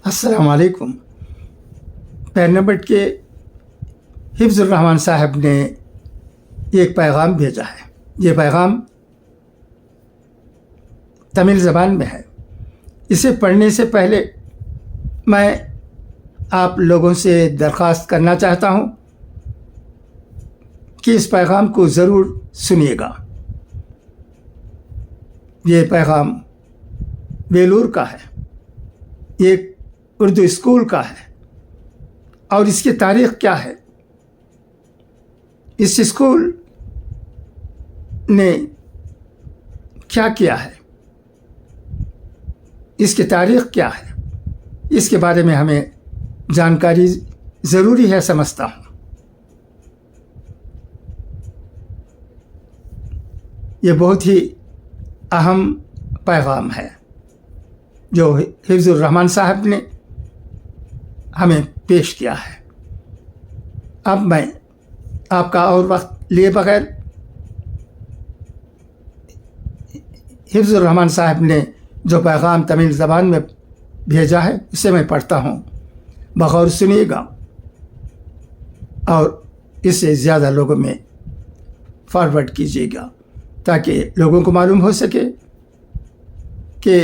अस्सलाम वालेकुम। पैरनबट के हिफ्ज़ुर रहमान साहब ने एक पैगाम भेजा है। ये पैगाम तमिल ज़बान में है। इसे पढ़ने से पहले मैं आप लोगों से दरख्वास्त करना चाहता हूँ कि इस पैगाम को ज़रूर सुनिएगा। ये पैगाम वेलूर का है, एक उर्दू स्कूल का है। और इसकी तारीख़ क्या है? इस स्कूल ने क्या किया है, इसकी तारीख़ क्या है, इसके बारे में हमें जानकारी ज़रूरी है, समझता हूँ। ये बहुत ही अहम पैगाम है जो हिफ्ज़ुर रहमान साहब ने हमें पेश किया है। अब मैं आपका और वक्त लिए बगैर हिफ्ज़ुर रहमान साहब ने जो पैगाम तमिल ज़बान में भेजा है उसे मैं पढ़ता हूँ। बगौर सुनिएगा और इसे ज़्यादा लोगों में फॉरवर्ड कीजिएगा ताकि लोगों को मालूम हो सके कि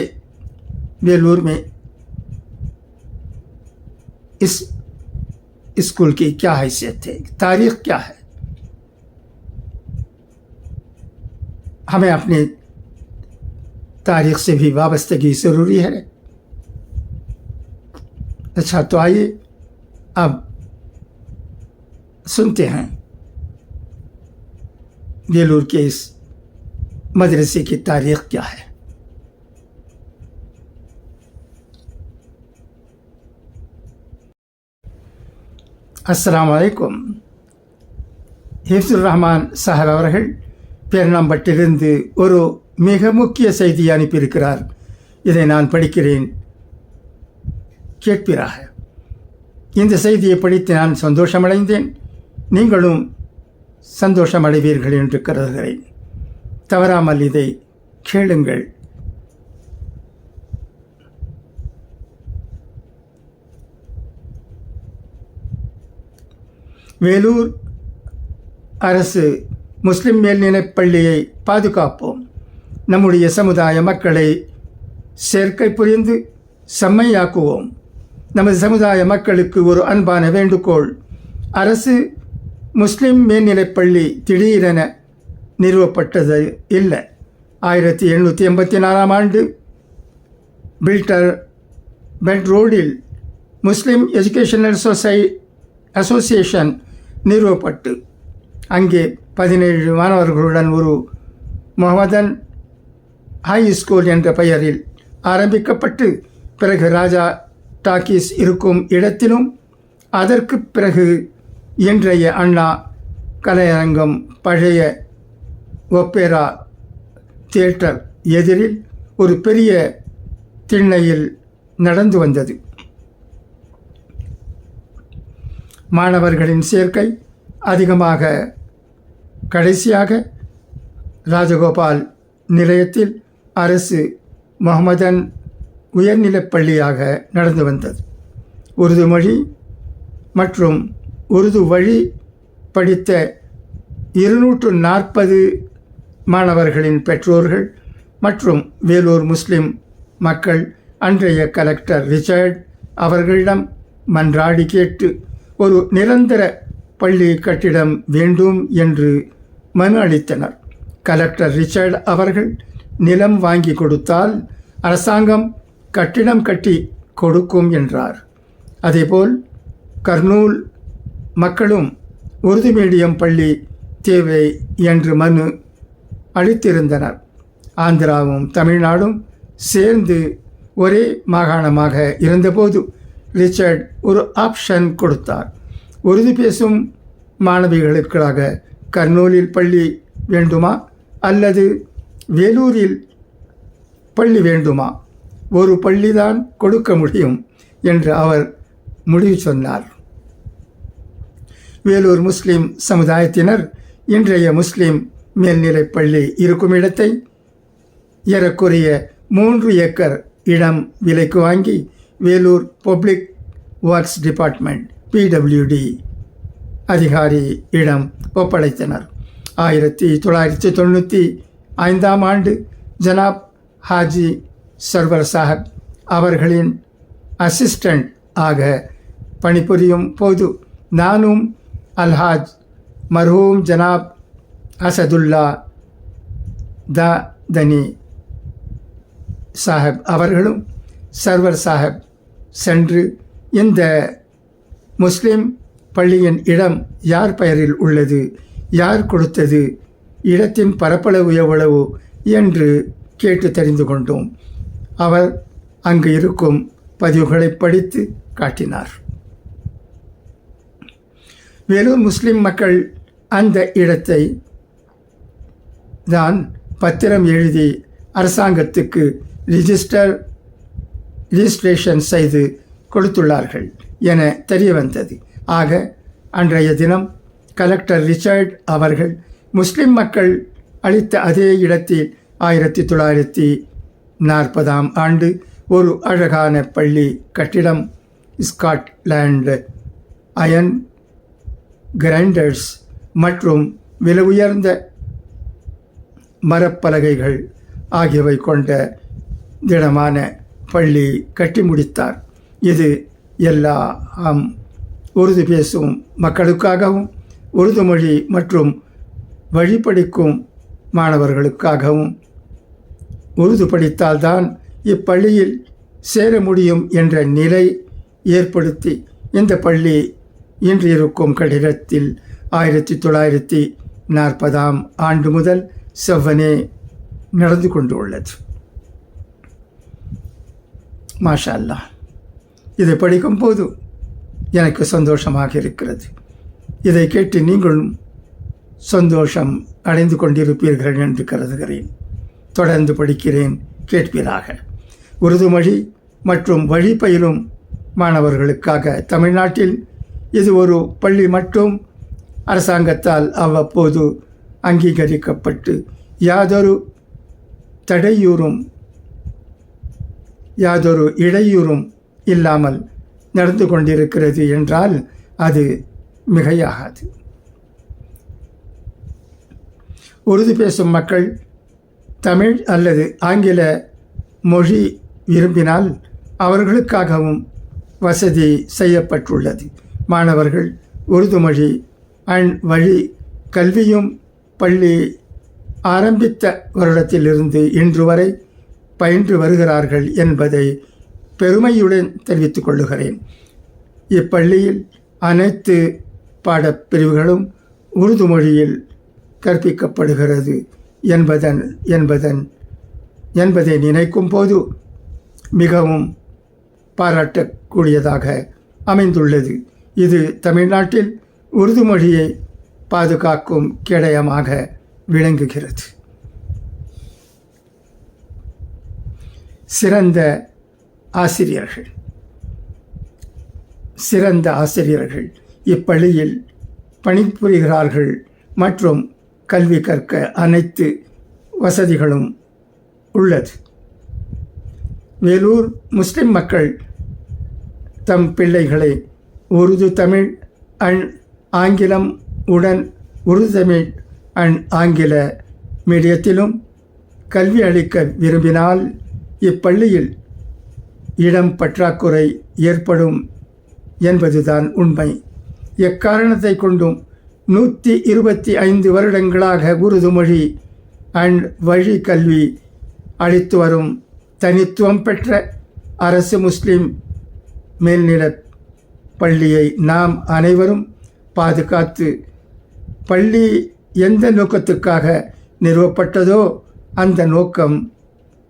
वेलूर में इस स्कूल की क्या हैसियत है, तारीख़ क्या है। हमें अपने तारीख़ से भी वाबस्तगी ज़रूरी है। अच्छा, तो आइए अब सुनते हैं वेलूर के इस मदरसे की तारीख़ क्या है। அஸ்ஸலாமு அலைக்கும். ஹிஃப்ஸுர் ரஹ்மான் சாஹிப் அவர்கள் பேர்ணாம்பட்டிலிருந்து ஒரு மிக முக்கிய செய்தியை அனுப்பியிருக்கிறார். இதை நான் படிக்கிறேன், கேட்பீராக. இந்த செய்தியை படித்து நான் சந்தோஷமடைந்தேன். நீங்களும் சந்தோஷமடைவீர்கள் என்று கருதுகிறேன். தவறாமல் இதை கேளுங்கள். வேலூர் அரசு முஸ்லிம் மேல்நிலைப் பள்ளியை பாதுகாப்போம். நம்முடைய சமுதாய மக்களை சேர்க்கை புரிந்து செம்மையாக்குவோம். நமது சமுதாய மக்களுக்கு ஒரு அன்பான வேண்டுகோள். அரசு முஸ்லிம் மேல்நிலைப் பள்ளி திடீரென நிறுவப்பட்டது இல்லை. 1884 ஆண்டு பில்டர் பெட் ரோடில் முஸ்லிம் எஜுகேஷனல் அசோசியேஷன் நிறுவப்பட்டு அங்கே 17 மாணவர்களுடன் ஒரு முஹம்மதன் ஹை ஸ்கூல் என்ற பெயரில் ஆரம்பிக்கப்பட்டு பிறகு ராஜா டாக்கீஸ் இருக்கும் இடத்திலும் அதற்கு பிறகு இன்றைய அண்ணா கலையரங்கம் பழைய ஒப்பேரா தியேட்டர் எதிரில் ஒரு பெரிய திண்ணையில் நடந்து வந்தது. மாணவர்களின் சேர்க்கை அதிகமாக கடைசியாக ராஜகோபால் நிலையத்தில் அரசு முஹம்மதன் உயர்நிலைப் பள்ளியாக நடந்து வந்தது. உருது மொழி மற்றும் உருது வழி படித்த 240 மாணவர்களின் பெற்றோர்கள் மற்றும் வேலூர் முஸ்லிம் மக்கள் அன்றைய கலெக்டர் ரிச்சர்ட் அவர்களிடம் மன்றாடி கேட்டு ஒரு நிரந்தர பள்ளி கட்டிடம் வேண்டும் என்று மனு அளித்தனர். கலெக்டர் ரிச்சர்ட் அவர்கள் நிலம் வாங்கி கொடுத்தால் அரசாங்கம் கட்டிடம் கட்டி கொடுக்கும் என்றார். அதேபோல் கர்னூல் மக்களும் உருது மீடியம் பள்ளி தேவை என்று மனு அளித்திருந்தனர். ஆந்திராவும் தமிழ்நாடும் சேர்ந்து ஒரே மாகாணமாக இருந்தபோது ரிச்சர்ட் ஒரு ஆப்ஷன் கொடுத்தார். உருது பேசும் மாணவிகளுக்காக கர்னூலில் பள்ளி வேண்டுமா அல்லது வேலூரில் பள்ளி வேண்டுமா? ஒரு பள்ளிதான் கொடுக்க முடியும் என்று அவர் முடிவு சொன்னார். வேலூர் முஸ்லிம் சமுதாயத்தினர் இன்றைய முஸ்லிம் மேல்நிலைப் பள்ளி இருக்கும் இடத்தை ஏறக்குறைய 3 ஏக்கர் இடம் விலைக்கு வாங்கி Vellore public works department PWD அதிகாரியிடம் ஒப்படைத்தனர். 1995 ஆண்டு ஜனாப் ஹாஜி சர்வர் சாஹிப் அவர்களின் அசிஸ்டண்ட் ஆக பணிபுரியும் போது நானும் அல்ஹாஜ் மர்ஹூம் ஜனாப் அசதுல்லா தனி சாஹிப் அவர்களும் சர்வர் சாஹிப் சென்று இந்த முஸ்லிம் பள்ளியின் இடம் யார் பெயரில் உள்ளது, யார் கொடுத்தது, இடத்தின் பரப்பளவு எவ்வளவு என்று கேட்டு தெரிந்து கொண்டோம். அவர் அங்கு இருக்கும் பதிவுகளை படித்து காட்டினார். வேலூர் முஸ்லிம் மக்கள் அந்த இடத்தை தான் பத்திரம் எழுதி அரசாங்கத்துக்கு ரிஜிஸ்ட்ரேஷன் செய்து கொடுத்துள்ளார்கள் என தெரிய வந்தது. ஆக அன்றைய தினம் கலெக்டர் ரிச்சர்ட் அவர்கள் முஸ்லிம் மக்கள் அளித்த அதே இடத்தில் 1940 ஆண்டு ஒரு அழகான பள்ளி கட்டிடம், ஸ்காட்லாண்ட் அயன் கிரைண்டர்ஸ் மற்றும் விலை உயர்ந்த மரப்பலகைகள் ஆகியவை கொண்ட திடமான பள்ளி கட்டி முடித்தார். இது எல்லா உருது பேசும் மக்களுக்காகவும் உருது மொழி மற்றும் வழிபடிக்கும் மாணவர்களுக்காகவும் உருது படித்தால்தான் இப்பள்ளியில் சேர முடியும் என்ற நிலை ஏற்படுத்தி இந்த பள்ளி இன்று இருக்கும் கட்டிடத்தில் 1940 ஆண்டு முதல் செவ்வனே நடந்து கொண்டு உள்ளது. மாஷா அல்லாஹ், இதை படிக்கும் போது எனக்கு சந்தோஷமாக இருக்கிறது. இதை கேட்டு நீங்களும் சந்தோஷம் அடைந்து கொண்டிருப்பீர்கள் என்று கருதுகிறேன். தொடர்ந்து படிக்கிறேன், கேட்பீராக. உருது மொழி மற்றும் வழி பயிலும் மாணவர்களுக்காக தமிழ்நாட்டில் இது ஒரு பள்ளி மட்டும் அரசாங்கத்தால் அவ்வப்போது அங்கீகரிக்கப்பட்டு யாதொரு இடையூறும் இல்லாமல் நடந்து கொண்டிருக்கிறது என்றால் அது மிகையாகாது. உருது பேசும் மக்கள் தமிழ் அல்லது ஆங்கில மொழி விரும்பினால் அவர்களுக்காகவும் வசதி செய்யப்பட்டுள்ளது. மாணவர்கள் உருது மொழி வழி கல்வியும் பள்ளி ஆரம்பித்த வருடத்திலிருந்து இன்று வரை பயின்று வருகிறார்கள் என்பதை பெருமையுடன் தெரிவித்துக் கொள்ளுகிறேன். இப்பள்ளியில் அனைத்து பாடப்பிரிவுகளும் உருது மொழியில் கற்பிக்கப்படுகிறது என்பதை நினைக்கும் போது மிகவும் பாராட்டக்கூடியதாக அமைந்துள்ளது. இது தமிழ்நாட்டில் உருது மொழியை பாதுகாக்கும் கேடயமாக விளங்குகிறது. சிறந்த ஆசிரியர்கள் இப்பள்ளியில் பணிபுரிகிறார்கள் மற்றும் கல்வி கற்க அனைத்து வசதிகளும் உள்ளது. வேலூர் முஸ்லிம் மக்கள் தம் பிள்ளைகளை உருது தமிழ் ஆங்கிலம் உடன் உருது தமிழ் ஆங்கில மீடியத்திலும் கல்வி அளிக்க விரும்பினால் இப்பள்ளியில் இடம் பற்றாக்குறை ஏற்படும் என்பதுதான் உண்மை. எக்காரணத்தை கொண்டும் 125 வருடங்களாக உருது மொழி வழி கல்வி அளித்து வரும் தனித்துவம் பெற்ற அரசு முஸ்லிம் மேல்நிலைப் பள்ளியை நாம் அனைவரும் பாதுகாத்து பள்ளி எந்த நோக்கத்துக்காக நிறுவப்பட்டதோ அந்த நோக்கம்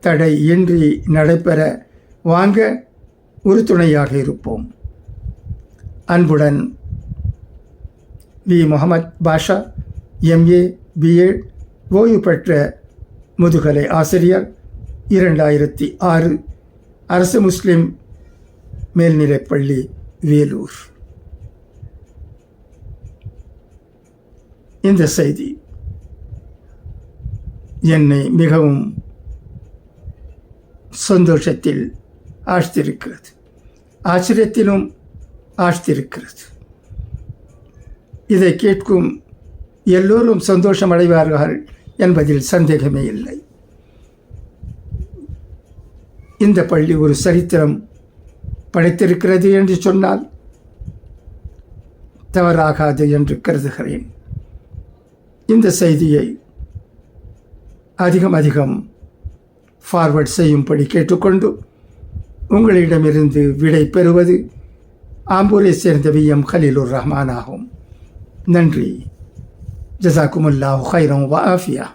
தடையின்றி நடைபெற வாங்க உறுதுணையாக இருப்போம். அன்புடன் we. Mohammed Basha, MA B.Ed, ஓய்வு பெற்ற முதுகலை ஆசிரியர், 2006, அரசு முஸ்லிம் மேல்நிலைப்பள்ளி, வேலூர். இந்த செய்தி என்னை மிகவும் சந்தோஷத்தில் ஆழ்த்தியிருக்கிறது. ஆச்சரியத்திலும் ஆழ்த்திருக்கிறது. இதை கேட்கும் எல்லோரும் சந்தோஷம் அடைவார்கள் என்பதில் சந்தேகமே இல்லை. இந்த பள்ளி ஒரு சரித்திரம் படைத்திருக்கிறது என்று சொன்னால் தவறாகாது என்று கருதுகிறேன். இந்த செய்தியை அதிகம் ஃபார்வர்ட் செய்யும்படி கேட்டுக்கொண்டு உங்களிடமிருந்து விடை பெறுவது ஆம்பூரை சேர்ந்த VM கலீலுர் ரஹ்மான் ஆகும். நன்றி. ஜஸாக்குமுல்லாஹு கைரன் வ ஆஃபியா.